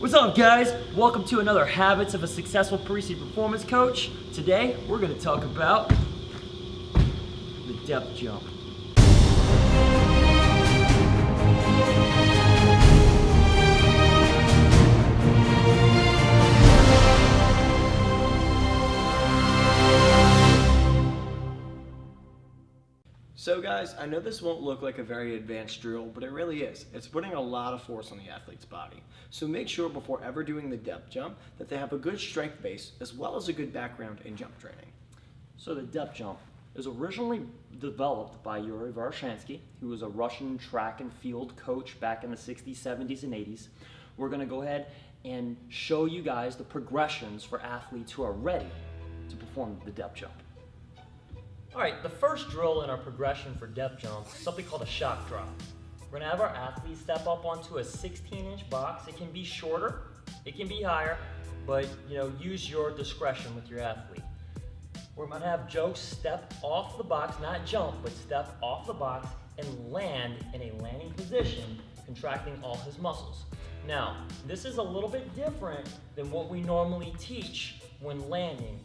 What's up, guys? Welcome to another Habits of a Successful Parisi Performance Coach. Today, we're going to talk about the depth jump. So guys, I know this won't look like a very advanced drill, but it really is. It's putting a lot of force on the athlete's body. So make sure before ever doing the depth jump that they have a good strength base as well as a good background in jump training. So the depth jump is originally developed by Yuri Varshansky, who was a Russian track and field coach back in the 60s, 70s, and 80s. We're going to go ahead and show you guys the progressions for athletes who are ready to perform the depth jump. All right, the first drill in our progression for depth jump is something called a shock drop. We're gonna have our athletes step up onto a 16-inch box. It can be shorter, it can be higher, but use your discretion with your athlete. We're gonna have Joe step off the box, not jump, but step off the box and land in a landing position, contracting all his muscles. Now, this is a little bit different than what we normally teach when landing.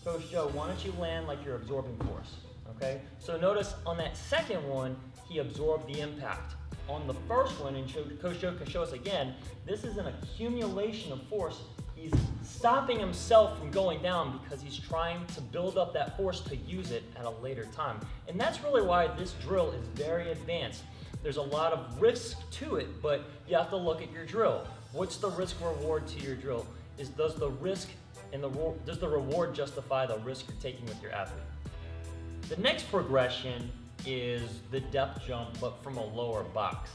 Coach Joe, why don't you land like you're absorbing force, okay? So notice on that second one, he absorbed the impact. On the first one, and Coach Joe can show us again, this is an accumulation of force. He's stopping himself from going down because he's trying to build up that force to use it at a later time. And that's really why this drill is very advanced. There's a lot of risk to it, but you have to look at your drill. What's the risk reward to your drill? Does the reward justify the risk you're taking with your athlete? The next progression is the depth jump, but from a lower box.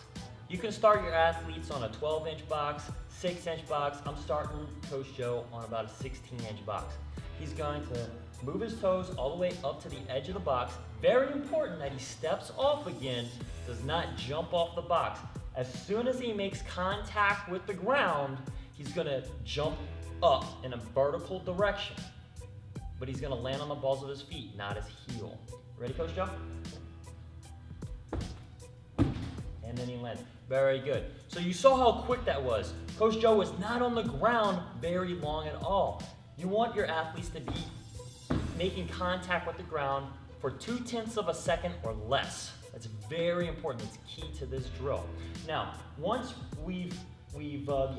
You can start your athletes on a 12-inch box, 6-inch box. I'm starting Coach Joe on about a 16-inch box. He's going to move his toes all the way up to the edge of the box. Very important that he steps off again, does not jump off the box. As soon as he makes contact with the ground, he's gonna jump up in a vertical direction, but he's gonna land on the balls of his feet, not his heel. Ready, Coach Joe? And then he lands. Very good. So you saw how quick that was. Coach Joe was not on the ground very long at all. You want your athletes to be making contact with the ground for 0.2 of a second or less. That's very important. It's key to this drill. Now, once the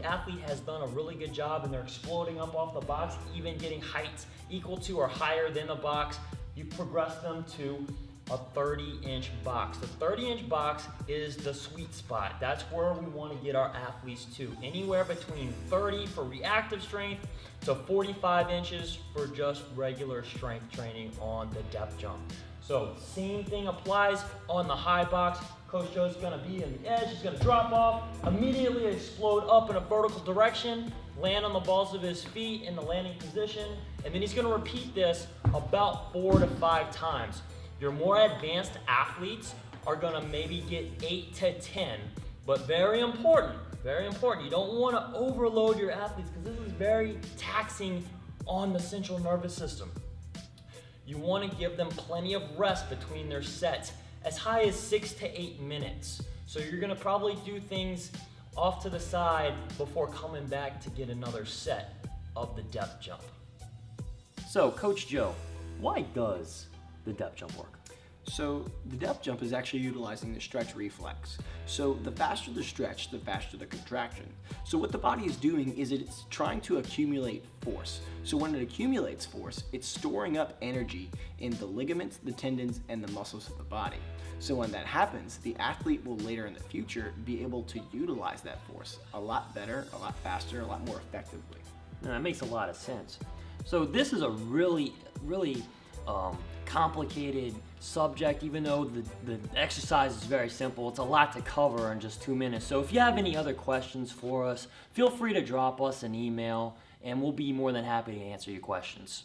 athlete has done a really good job and they're exploding up off the box, even getting heights equal to or higher than the box, you progress them to a 30-inch box. The 30-inch box is the sweet spot. That's where we want to get our athletes to. Anywhere between 30 for reactive strength to 45 inches for just regular strength training on the depth jump. So same thing applies on the high box. Coach Joe's gonna be on the edge, he's gonna drop off, immediately explode up in a vertical direction, land on the balls of his feet in the landing position, and then he's gonna repeat this about 4 to 5 times. Your more advanced athletes are gonna maybe get 8 to 10, but very important, you don't wanna overload your athletes because this is very taxing on the central nervous system. You want to give them plenty of rest between their sets, as high as 6 to 8 minutes. So you're going to probably do things off to the side before coming back to get another set of the depth jump. So, Coach Joe, why does the depth jump work? So the depth jump is actually utilizing the stretch reflex. So the faster the stretch, the faster the contraction. So what the body is doing is it's trying to accumulate force. So when it accumulates force, it's storing up energy in the ligaments, the tendons, and the muscles of the body. So when that happens, the athlete will later in the future be able to utilize that force a lot better, a lot faster, a lot more effectively. Now, that makes a lot of sense. So this is a really complicated subject. Even though the exercise is very simple, it's a lot to cover in just 2 minutes. So if you have any other questions for us, feel free to drop us an email and we'll be more than happy to answer your questions.